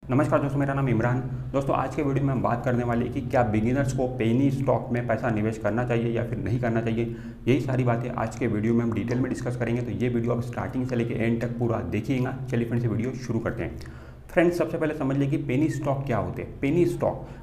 नमस्कार दोस्तों, मेरा नाम इमरान। दोस्तों, आज के वीडियो में हम बात करने वाले हैं कि क्या बिगिनर्स को पेनी स्टॉक में पैसा निवेश करना चाहिए या फिर नहीं करना चाहिए। यही सारी बातें आज के वीडियो में हम डिटेल में डिस्कस करेंगे। तो ये वीडियो आप स्टार्टिंग से लेकर एंड तक पूरा देखिएगा। चलिए फ्रेंड्स, वीडियो शुरू करते हैं। फ्रेंड्स, सबसे पहले समझ लें कि पेनी स्टॉक क्या होते हैं।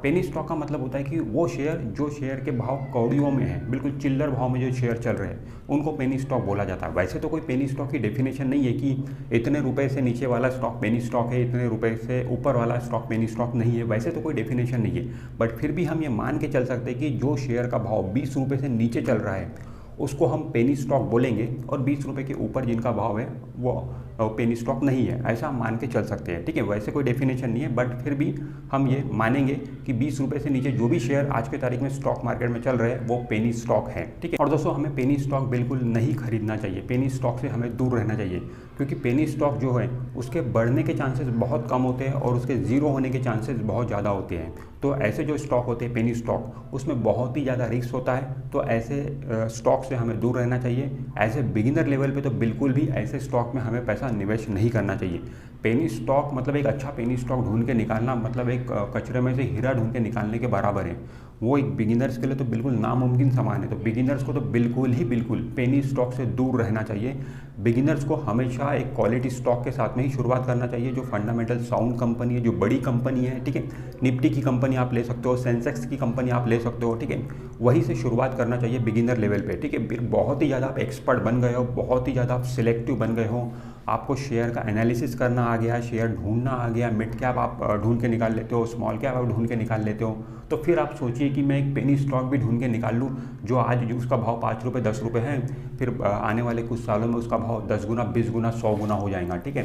पेनी स्टॉक का मतलब होता है कि वो शेयर जो शेयर के भाव कौड़ियों में है, बिल्कुल चिल्लर भाव में जो शेयर चल रहे हैं, उनको पेनी स्टॉक बोला जाता है। वैसे तो कोई पेनी स्टॉक की डेफिनेशन नहीं है कि इतने रुपए से नीचे वाला स्टॉक पेनी स्टॉक है, इतने रुपए से ऊपर वाला स्टॉक पेनी स्टॉक नहीं है। वैसे तो कोई डेफिनेशन नहीं है, बट फिर भी हम ये मान के चल सकते हैं कि जो शेयर का भाव 20 रुपये से नीचे चल रहा है उसको हम पेनी स्टॉक बोलेंगे, और 20 रुपये के ऊपर जिनका भाव है वो पेनी स्टॉक नहीं है, ऐसा हम मान के चल सकते हैं। ठीक है, वैसे कोई डेफिनेशन नहीं है, बट फिर भी हम ये मानेंगे कि 20 रुपये से नीचे जो भी शेयर आज के तारीख में स्टॉक मार्केट में चल रहे हैं वो पेनी स्टॉक है। ठीक है, और दोस्तों, हमें पेनी स्टॉक बिल्कुल नहीं खरीदना चाहिए। पेनी स्टॉक से हमें दूर रहना चाहिए, क्योंकि पेनी स्टॉक जो है उसके बढ़ने के चांसेस बहुत कम होते हैं और उसके ज़ीरो होने के चांसेस बहुत ज़्यादा होते हैं। तो ऐसे जो स्टॉक होते हैं पेनी स्टॉक, उसमें बहुत ही ज़्यादा रिस्क होता है। तो ऐसे स्टॉक से हमें दूर रहना चाहिए। एज ए बिगिनर लेवल पे तो बिल्कुल भी ऐसे स्टॉक में हमें पैसा निवेश नहीं करना चाहिए। पेनी स्टॉक मतलब एक अच्छा पेनी स्टॉक ढूंढ के निकालना मतलब एक कचरे में से हीरा ढूंढ के निकालने के बराबर है। वो एक बिगिनर्स के लिए तो बिल्कुल नामुमकिन सामान है। तो बिगिनर्स को तो बिल्कुल पेनी स्टॉक से दूर रहना चाहिए। बिगिनर्स को हमेशा एक क्वालिटी स्टॉक के साथ में ही शुरुआत करना चाहिए, जो फंडामेंटल साउंड कंपनी है, जो बड़ी कंपनी है। ठीक है, निफ्टी की कंपनी आप ले सकते हो, सेंसेक्स की कंपनी आप ले सकते हो। ठीक है, वहीं से शुरुआत करना चाहिए बिगिनर लेवल पे। ठीक है, फिर बहुत ही ज़्यादा आप एक्सपर्ट बन गए हो, बहुत ही ज़्यादा आप सिलेक्टिव बन गए हो, आपको शेयर का एनालिसिस करना आ गया, शेयर ढूंढना आ गया, मिड कैप आप ढूंढ के निकाल लेते हो, स्मॉल कैप आप ढूंढ के निकाल लेते हो। तो फिर आप सोचिए कि मैं एक पेनी स्टॉक भी ढूंढ के निकाल लूँ जो आज जो उसका भाव 5 रुपये 10 रुपये है, फिर आने वाले कुछ सालों में उसका भाव 10 गुना 20 गुना 100 गुना हो जाएगा। ठीक है,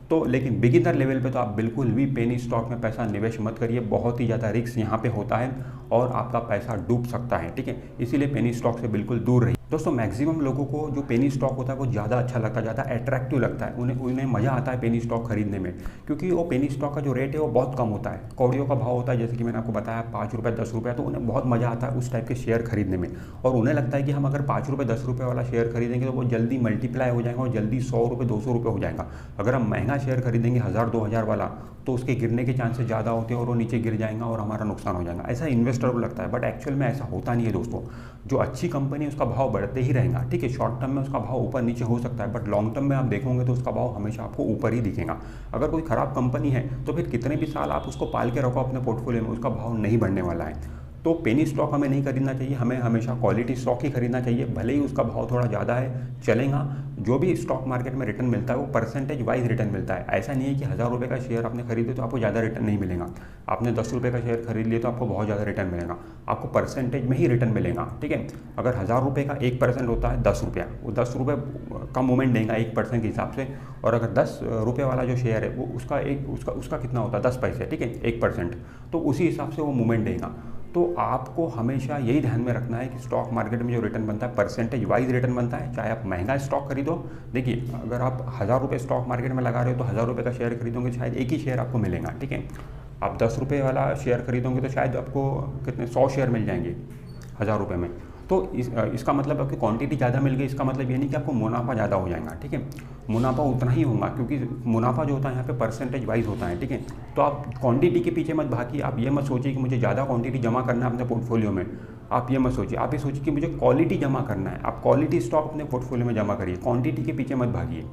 तो लेकिन बिगिनर लेवल पे तो आप बिल्कुल भी पेनी स्टॉक में पैसा निवेश मत करिए। बहुत ही ज़्यादा रिस्क यहाँ पे होता है और आपका पैसा डूब सकता है। ठीक है, इसीलिए पेनी स्टॉक से बिल्कुल दूर रहिए। दोस्तों, मैक्सिमम लोगों को जो पेनी स्टॉक होता है वो ज़्यादा अच्छा लगता है, ज़्यादा अट्रैक्टिव लगता है। उन्हें मज़ा आता है पेनी स्टॉक खरीदने में, क्योंकि वो पेनी स्टॉक का जो रेट है वो बहुत कम होता है। कौड़ियों का भाव होता है, जैसे कि मैंने आपको बताया 5 रुपये 10 रुपये। तो उन्हें बहुत मज़ा आता है उस टाइप के शेयर खरीदने में, और उन्हें लगता है कि हम अगर 5 रुपये 10 रुपये वाला शेयर खरीदेंगे तो वो जल्दी मल्टीप्लाई हो जाएगा और जल्दी 100 रुपये 200 रुपये हो जाएगा। अगर हम महंगा शेयर खरीदेंगे 1000 2000 वाला, तो उसके गिरने के चांसेस ज़्यादा होते हैं और वो नीचे गिर जाएगा और हमारा नुकसान हो जाएगा। ऐसा इन्वेस्टर को लगता है, बट एक्चुअल में ऐसा होता नहीं है दोस्तों। जो अच्छी कंपनी है उसका भाव बढ़ते ही रहेगा। ठीक है, शॉर्ट टर्म में उसका भाव ऊपर नीचे हो सकता है, बट लॉन्ग टर्म में आप देखोगे तो उसका भाव हमेशा आपको ऊपर ही दिखेगा। अगर कोई ख़राब कंपनी है तो फिर कितने भी साल आप उसको पाल के रखो अपने पोर्टफोलियो में, उसका भाव नहीं बढ़ने वाला है। तो पेनी स्टॉक हमें नहीं खरीदना चाहिए, हमें हमेशा क्वालिटी स्टॉक ही खरीदना चाहिए। भले ही उसका भाव थोड़ा ज़्यादा है चलेगा, जो भी स्टॉक मार्केट में रिटर्न मिलता है वो परसेंटेज वाइज रिटर्न मिलता है। ऐसा नहीं है कि 1000 रुपये का शेयर आपने खरीदे तो आपको ज़्यादा रिटर्न नहीं मिलेगा, आपने 10 रुपये का शेयर खरीद लिया तो आपको बहुत ज़्यादा रिटर्न मिलेगा। आपको परसेंटेज में ही रिटर्न मिलेगा। ठीक है, अगर 1000 रुपये का 1% होता है 10 रुपया, वो 10 रुपये का मूवमेंट देगा 1% के हिसाब से। और अगर 10 रुपये वाला जो शेयर है वो उसका कितना होता है 10 पैसे। ठीक है, 1%, तो उसी हिसाब से वो मूवमेंट देगा। तो आपको हमेशा यही ध्यान में रखना है कि स्टॉक मार्केट में जो रिटर्न बनता है परसेंटेज वाइज रिटर्न बनता है। चाहे आप महंगा स्टॉक खरीदो, देखिए अगर आप 1000 रुपये स्टॉक मार्केट में लगा रहे हो तो 1000 रुपये का शेयर खरीदोगे शायद एक ही शेयर आपको मिलेगा। ठीक है, आप 10 रुपये वाला शेयर खरीदोगे तो शायद आपको कितने 100 शेयर मिल जाएंगे 1000 रुपये में। तो इसका मतलब आपकी क्वांटिटी ज़्यादा मिल गई, इसका मतलब ये नहीं कि आपको मुनाफा ज़्यादा हो जाएगा। ठीक है, मुनाफा उतना ही होगा, क्योंकि मुनाफा जो होता है यहाँ पे परसेंटेज वाइज होता है। ठीक है, तो आप क्वांटिटी के पीछे मत भागिए। आप ये मत सोचिए कि मुझे ज़्यादा क्वांटिटी जमा करना है अपने पोर्टफोलियो में, आप ये मत सोचिए। आप ये सोचिए कि मुझे क्वालिटी जमा करना है। आप क्वालिटी स्टॉक अपने पोर्टफोलियो में जमा करिए, क्वांटिटी के पीछे मत भागिए।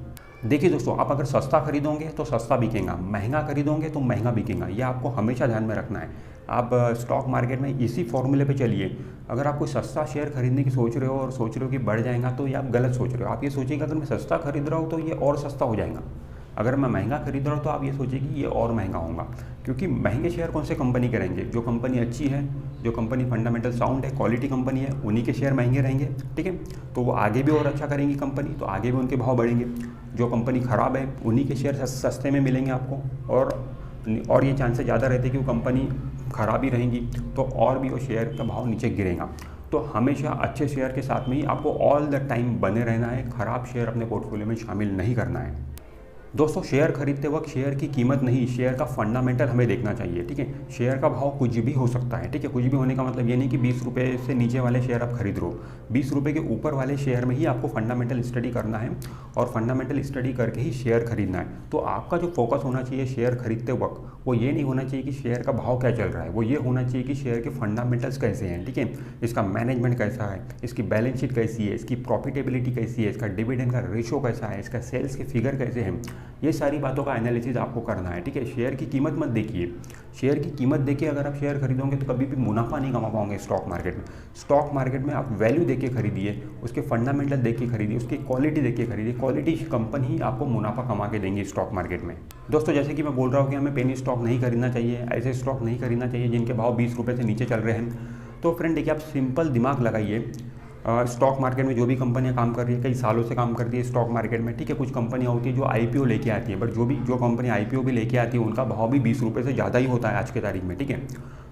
देखिए दोस्तों, आप अगर सस्ता खरीदोगे तो सस्ता बिकेगा, महंगा खरीदोगे तो महंगा बिकेगा। ये आपको हमेशा ध्यान में रखना है। आप स्टॉक मार्केट में इसी फॉर्मूले पे चलिए। अगर आप कोई सस्ता शेयर खरीदने की सोच रहे हो और सोच रहे हो कि बढ़ जाएगा, तो ये आप गलत सोच रहे हो। आप ये सोचिएगा अगर मैं सस्ता खरीद रहा हूँ तो ये और सस्ता हो जाएगा, अगर मैं महंगा खरीद रहा हूँ तो आप ये सोचिए कि ये और महंगा होगा। क्योंकि महंगे शेयर कौन से कंपनी के रहेंगे? जो कंपनी अच्छी है, जो कंपनी फंडामेंटल साउंड है, क्वालिटी कंपनी है, उन्हीं के शेयर महंगे रहेंगे। ठीक है, तो वो आगे भी और अच्छा करेंगी कंपनी, तो आगे भी उनके भाव बढ़ेंगे। जो कंपनी ख़राब है उन्हीं के शेयर सस्ते में मिलेंगे आपको, और ये चांसेस ज़्यादा रहते हैं कि वो कंपनी ख़राब ही रहेंगी तो और भी वो शेयर का भाव नीचे गिरेगा। तो हमेशा अच्छे शेयर के साथ में ही आपको ऑल द टाइम बने रहना है, ख़राब शेयर अपने पोर्टफोलियो में शामिल नहीं करना है। दोस्तों शेयर खरीदते वक्त शेयर की कीमत नहीं, शेयर का फंडामेंटल हमें देखना चाहिए, ठीक है। शेयर का भाव कुछ भी हो सकता है, ठीक है। कुछ भी होने का मतलब ये नहीं कि 20 रुपये से नीचे वाले शेयर आप खरीद लो, 20 रुपये के ऊपर वाले शेयर में ही आपको फंडामेंटल स्टडी करना है और फंडामेंटल स्टडी करके ही शेयर खरीदना है। तो आपका जो फोकस होना चाहिए शेयर खरीदते वक्त वो ये नहीं होना चाहिए कि शेयर का भाव क्या चल रहा है, वो ये होना चाहिए कि शेयर के फंडामेंटल्स कैसे हैं, ठीक है। इसका मैनेजमेंट कैसा है, इसकी बैलेंस शीट कैसी है, इसकी प्रॉफिटेबिलिटी कैसी है, इसका डिविडेंड का रेशो कैसा है, इसका सेल्स के फिगर कैसे हैं, ये सारी बातों का एनालिसिस आपको करना है, ठीक है। शेयर की कीमत मत देखिए, शेयर की कीमत देखिए अगर आप शेयर खरीदोगे तो कभी भी मुनाफा नहीं कमा पाओगे स्टॉक मार्केट में। स्टॉक मार्केट में आप वैल्यू देख के खरीदिए, उसके फंडामेंटल देख के खरीदिए, उसकी क्वालिटी देख के खरीदिए। क्वालिटी कंपनी ही आपको मुनाफा कमा के देंगी स्टॉक मार्केट में। दोस्तों जैसे कि मैं बोल रहा हूँ कि हमें पेनी स्टॉक नहीं खरीदना चाहिए, ऐसे स्टॉक नहीं खरीदना चाहिए जिनके भाव 20 रुपये से नीचे चल रहे हैं। तो फ्रेंड देखिए, आप सिंपल दिमाग लगाइए, स्टॉक मार्केट में जो भी कंपनियां काम कर रही है, कई सालों से काम करती है स्टॉक मार्केट में, ठीक है। कुछ कंपनियां होती है जो आईपीओ लेके आती है, बट जो कंपनी आईपीओ भी लेके आती है उनका भाव भी 20 रुपये से ज़्यादा ही होता है आज के तारीख में, ठीक है।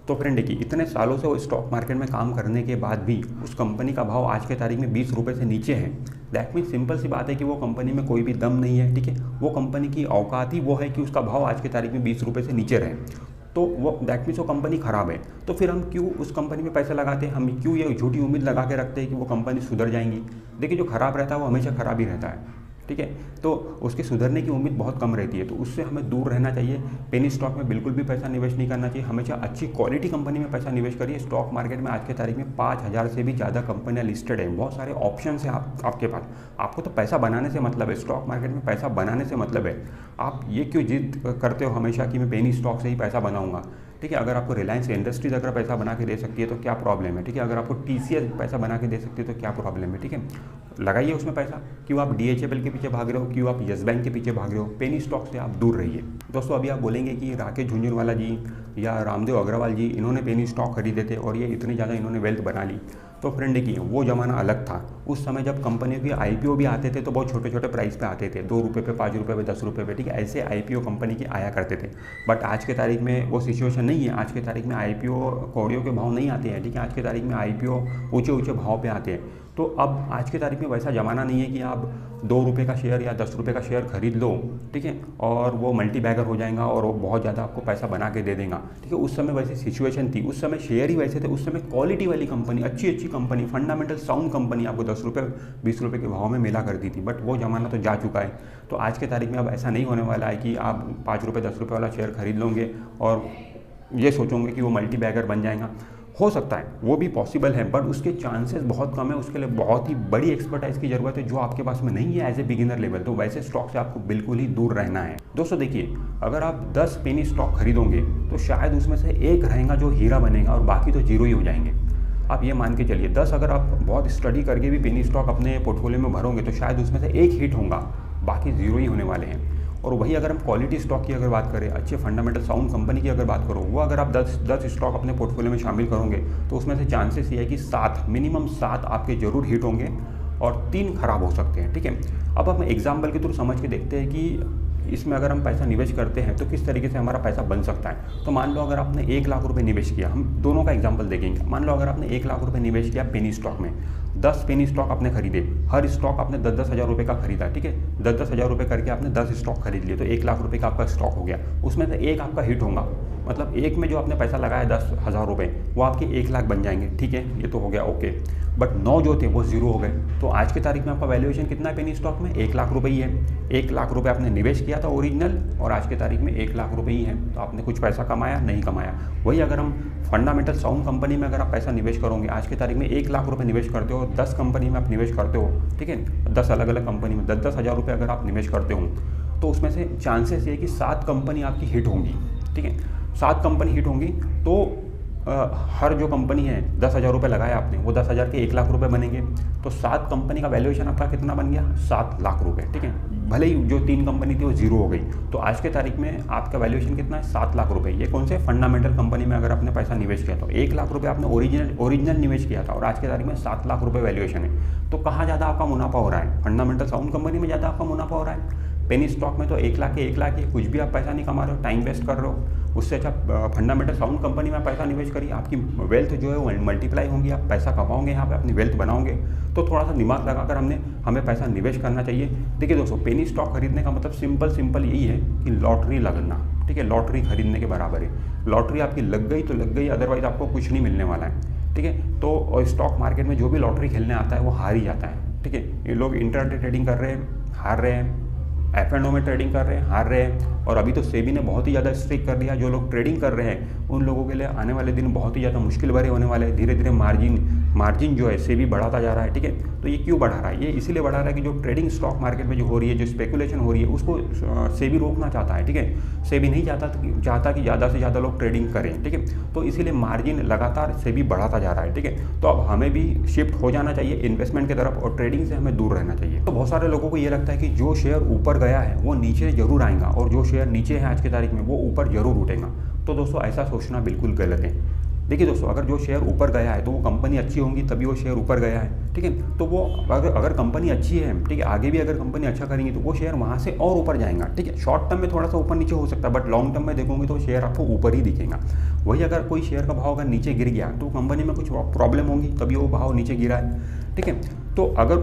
तो फ्रेंड देखिए, इतने सालों से वो स्टॉक मार्केट में काम करने के बाद भी उस कंपनी का भाव आज के तारीख में 20 रुपये से नीचे है। दैट मीन सिंपल सी बात है कि वो कंपनी में कोई भी दम नहीं है, ठीक है। वो कंपनी की औकात ही वो है कि उसका भाव आज के तारीख में 20 रुपये से नीचे रहे, तो वो दैट मीन्स वो कंपनी ख़राब है। तो फिर हम क्यों उस कंपनी में पैसा लगाते हैं, हम क्यों ये झूठी उम्मीद लगा के रखते हैं कि वो कंपनी सुधर जाएंगी। देखिए, जो ख़राब रहता है वो हमेशा ख़राब ही रहता है, ठीक है। तो उसके सुधरने की उम्मीद बहुत कम रहती है, तो उससे हमें दूर रहना चाहिए। पेनी स्टॉक में बिल्कुल भी पैसा निवेश नहीं करना चाहिए, हमेशा अच्छी क्वालिटी कंपनी में पैसा निवेश करिए। स्टॉक मार्केट में आज के तारीख में 5000 से भी ज़्यादा कंपनियां लिस्टेड है, बहुत सारे ऑप्शन हैं आपके पास। आपको तो पैसा बनाने से मतलब है, स्टॉक मार्केट में पैसा बनाने से मतलब है। आप ये क्यों जिद करते हो हमेशा कि मैं पेनी स्टॉक से ही पैसा बनाऊंगा, ठीक है। अगर आपको रिलायंस इंडस्ट्रीज अगर पैसा बना के दे सकती है तो क्या प्रॉब्लम है, ठीक है। अगर आपको टीसीएस पैसा बना के दे सकती है तो क्या प्रॉब्लम है, ठीक है। लगाइए उसमें पैसा। क्यों आप डीएचएफएल के पीछे भाग रहे हो, क्यों आप यस बैंक के पीछे भाग रहे हो, पेनी स्टॉक से आप दूर रहिए। दोस्तों अभी आप बोलेंगे कि राकेश झुंझुनवाला जी या रामदेव अग्रवाल जी इन्होंने पेनी स्टॉक खरीदे थे और ये इतनी ज़्यादा इन्होंने वेल्थ बना ली। तो फ्रेंड देखिए, वो ज़माना अलग था। उस समय जब कंपनियों के आईपीओ भी आते थे तो बहुत छोटे छोटे प्राइस पे आते थे, 2 रुपये पे, 5 रुपये पे, 10 रुपये पे, ठीक है। ऐसे आईपीओ कंपनी के आया करते थे। बट आज के तारीख में वो सिचुएशन नहीं है। आज के तारीख में आईपीओ कौड़ियों के भाव नहीं आते हैं, ठीक है। आज के तारीख में आईपीओ ऊँचे ऊँचे भाव पे आते हैं। तो अब आज के तारीख में वैसा ज़माना नहीं है कि आप 2 रुपये का शेयर या 10 रुपये का शेयर खरीद लो, ठीक है, और वो मल्टी बैगर हो जाएगा और वो बहुत ज़्यादा आपको पैसा बना के दे देगा, ठीक है। उस समय वैसी सिचुएशन थी, उस समय शेयर ही वैसे थे। उस समय क्वालिटी वाली कंपनी, अच्छी अच्छी कंपनी, फंडामेंटल साउंड कंपनी आपको 10 रुपये 20 रुपये के भाव में मिला करती थी। बट वो ज़माना तो जा चुका है। तो आज के तारीख में अब ऐसा नहीं होने वाला है कि आप 5 रुपये 10 रुपये वाला शेयर खरीद लोगे और ये सोचोगे कि वो मल्टी बैगर बन जाएगा। हो सकता है, वो भी पॉसिबल है, बट उसके चांसेस बहुत कम है। उसके लिए बहुत ही बड़ी एक्सपर्टाइज की ज़रूरत है जो आपके पास में नहीं है एज ए बिगिनर लेवल। तो वैसे स्टॉक से आपको बिल्कुल ही दूर रहना है। दोस्तों देखिए, अगर आप 10 पेनी स्टॉक खरीदोगे तो शायद उसमें से एक रहेगा जो हीरा बनेगा और बाकी तो जीरो ही हो जाएंगे। आप ये मान के चलिए, 10 अगर आप बहुत स्टडी करके भी पेनी स्टॉक अपने पोर्टफोलियो में भरोगे तो शायद उसमें से एक हिट होगा, बाकी जीरो ही होने वाले हैं। और वही अगर हम क्वालिटी स्टॉक की अगर बात करें, अच्छे फंडामेंटल साउंड कंपनी की अगर बात करो, वो अगर आप 10 स्टॉक अपने पोर्टफोलियो में शामिल करोगे तो उसमें से चांसेस ये है कि 7 मिनिमम 7 आपके जरूर हिट होंगे और 3 खराब हो सकते हैं, ठीक है। अब हम एग्जाम्पल के थ्रू समझ के देखते हैं कि इसमें अगर हम पैसा निवेश करते हैं तो किस तरीके से हमारा पैसा बन सकता है। तो मान लो अगर आपने 1 लाख रुपए निवेश किया, हम दोनों का एग्जांपल देखेंगे। मान लो अगर आपने 1 लाख रुपए निवेश किया पेनी स्टॉक में, 10 पेनी स्टॉक आपने खरीदे, हर स्टॉक आपने 10-10 हज़ार रुपये का खरीदा, ठीक है। 10-10 हज़ार रुपये करके आपने 10 स्टॉक खरीद लिए, तो 1 लाख रुपये का आपका स्टॉक हो गया। उसमें से एक आपका हिट होगा, मतलब एक में जो आपने पैसा लगाया 10,000 रुपये, वो आपके 1 लाख बन जाएंगे, ठीक है। ये तो हो गया ओके। बट 9 जो थे वो जीरो हो गए। तो आज की तारीख में आपका वैल्यूएशन कितना है पेनी स्टॉक में? 1 लाख रुपये ही है। 1 लाख रुपये आपने निवेश किया था ओरिजिनल, और आज की तारीख में 1 लाख रुपये ही है। तो आपने कुछ पैसा कमाया? नहीं कमाया। वही अगर हम फंडामेंटल साउंड कंपनी में अगर आप पैसा निवेश करोगे, आज की तारीख में 1 लाख रुपये निवेश करते हो, 10 कंपनी में आप निवेश करते हो, ठीक है, 10 अलग अलग कंपनी में 10-10 हज़ार रुपये अगर आप निवेश करते हो, तो उसमें से चांसेस ये कि 7 कंपनी आपकी हिट होंगी, ठीक है। 7 कंपनी हिट होंगी तो हर जो कंपनी है 10,000 रुपये लगाया आपने, वो 10,000 के 1 लाख रुपये बनेंगे। तो 7 कंपनी का वैल्यूएशन आपका कितना बन गया? 7 लाख रुपये, ठीक है। भले ही जो 3 कंपनी थी वो जीरो हो गई। तो आज के तारीख में आपका वैल्यूएशन कितना है? 7 लाख रुपये। ये कौन से? फंडामेंटल कंपनी में अगर आपने पैसा निवेश किया तो 1 लाख रुपये आपने ओरिजिनल निवेश किया था, और आज के तारीख में 7 लाख रुपये वैल्यूएशन है। तो कहाँ ज़्यादा आपका मुनाफा हो रहा है? फंडामेंटल साउंड कंपनी में ज़्यादा आपका मुनाफा हो रहा है। पेनी स्टॉक में तो 1 लाख के 1 लाख ही, कुछ भी आप पैसा नहीं कमा रहे हो, टाइम वेस्ट कर रहे हो। उससे अच्छा फंडामेंटल साउंड कंपनी में पैसा निवेश करिए, आपकी वेल्थ जो है वो मल्टीप्लाई होंगी, आप पैसा कमाओगे, यहाँ पे अपनी वेल्थ बनाओगे। तो थोड़ा सा दिमाग लगाकर हमें पैसा निवेश करना चाहिए। देखिए दोस्तों, पेनी स्टॉक खरीदने का मतलब सिंपल यही है कि लॉटरी लगना, ठीक है, लॉटरी खरीदने के बराबर है। लॉटरी आपकी लग गई तो लग गई, अदरवाइज आपको कुछ नहीं मिलने वाला है, ठीक है। तो स्टॉक मार्केट में जो भी लॉटरी खेलने आता है वो हार ही जाता है, ठीक है। ये लोग इंटरडे ट्रेडिंग कर रहे हैं, हार रहे हैं, F&O में ट्रेडिंग कर रहे हैं, हार रहे हैं। और अभी तो सेबी ने बहुत ही ज़्यादा स्ट्रिक्ट कर दिया, जो लोग ट्रेडिंग कर रहे हैं उन लोगों के लिए आने वाले दिन बहुत ही ज़्यादा मुश्किल भरे होने वाले हैं। धीरे धीरे मार्जिन जो है सेबी बढ़ाता जा रहा है, ठीक है। तो ये क्यों बढ़ा रहा है? ये इसीलिए बढ़ा रहा है कि जो ट्रेडिंग स्टॉक मार्केट में जो हो रही है, जो स्पेकुलेशन हो रही है, उसको सेबी रोकना चाहता है, ठीक है। सेबी नहीं चाहता कि ज़्यादा से ज़्यादा लोग ट्रेडिंग करें, ठीक है। तो इसीलिए मार्जिन लगातार सेबी बढ़ाता जा रहा है, ठीक है। तो अब हमें भी शिफ्ट हो जाना चाहिए इन्वेस्टमेंट की तरफ, और ट्रेडिंग से हमें दूर रहना चाहिए। तो बहुत सारे लोगों को ये लगता है कि जो शेयर ऊपर गया है वो नीचे जरूर आएगा, और जो शेयर नीचे है आज की तारीख में वो ऊपर जरूर उठेगा। तो दोस्तों, ऐसा सोचना बिल्कुल गलत है। देखिए दोस्तों, अगर जो शेयर ऊपर गया है तो वो कंपनी अच्छी होगी तभी वो शेयर ऊपर गया है, ठीक है। तो वो अगर कंपनी अच्छी है, ठीक है, आगे भी अगर कंपनी अच्छा करेंगी तो वो शेयर वहाँ से और ऊपर जाएगा, ठीक है। शॉर्ट टर्म में थोड़ा सा ऊपर नीचे हो सकता है, बट लॉन्ग टर्म में देखोगे तो शेयर आपको ऊपर ही दिखेगा। वही अगर कोई शेयर का भाव अगर नीचे गिर गया तो कंपनी में कुछ प्रॉब्लम होगी तभी वो भाव नीचे गिरा है, ठीक है। तो अगर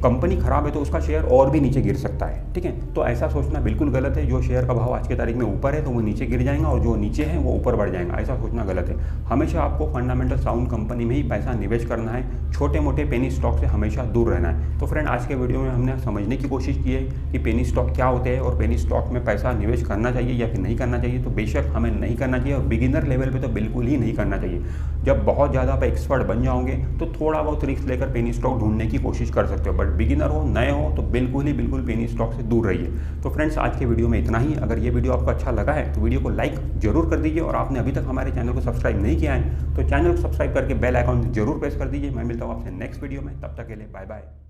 कंपनी खराब है तो उसका शेयर और भी नीचे गिर सकता है, ठीक है। तो ऐसा सोचना बिल्कुल गलत है। जो शेयर का भाव आज की तारीख में ऊपर है तो वो नीचे गिर जाएगा, और जो नीचे है वो ऊपर बढ़ जाएगा, ऐसा सोचना गलत है। हमेशा आपको फंडामेंटल साउंड कंपनी में ही पैसा निवेश करना है, छोटे मोटे पेनी स्टॉक से हमेशा दूर रहना है। तो फ्रेंड, आज के वीडियो में हमने समझने की कोशिश की है कि पेनी स्टॉक क्या होते हैं और पेनी स्टॉक में पैसा निवेश करना चाहिए या फिर नहीं करना चाहिए। तो बेशक हमें नहीं करना चाहिए, और बिगिनर लेवल पर तो बिल्कुल ही नहीं करना चाहिए। जब बहुत ज़्यादा आप एक्सपर्ट बन जाओगे तो थोड़ा बहुत रिस्क लेकर पेनी स्टॉक ढूंढने की कोशिश कर सकते हो, बट बिगिनर हो, नए हो, तो बिल्कुल पेनी स्टॉक से दूर रहिए। तो फ्रेंड्स, आज के वीडियो में इतना ही। अगर ये वीडियो आपको अच्छा लगा है तो वीडियो को लाइक जरूर कर दीजिए, और आपने अभी तक हमारे चैनल को सब्सक्राइब नहीं किया है तो चैनल को सब्सक्राइब करके बेल आइकॉन जरूर प्रेस कर दीजिए। मैं मिलता हूँ आपसे नेक्स्ट वीडियो में, तब तक के लिए बाय बाय।